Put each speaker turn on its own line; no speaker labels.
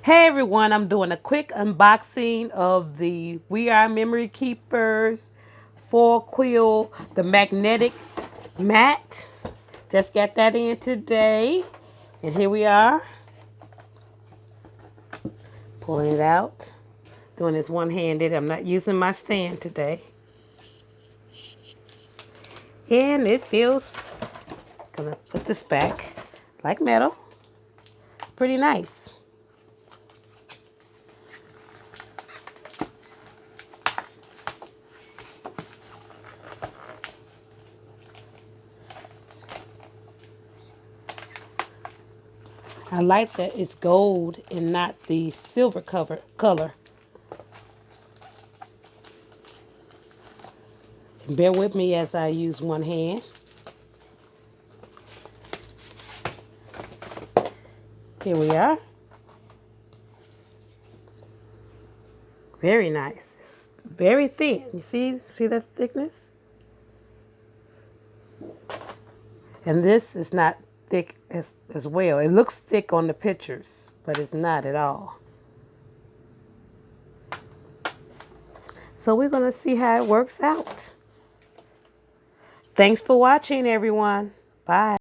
Hey everyone, I'm doing a quick unboxing of the We Are Memory Keepers for Quill, the magnetic mat. Just got that in today. And here we are, pulling it out. Doing this one-handed. I'm not using my stand today. And it feels, gonna put this back like metal. Pretty nice. I like that it's gold and not the silver color. Bear with me as I use one hand. Here we are. Very nice. It's very thin. You see that thickness? And this is not thick as well. It looks thick on the pictures, but it's not at all. So we're going to see how it works out. Thanks for watching, everyone. Bye.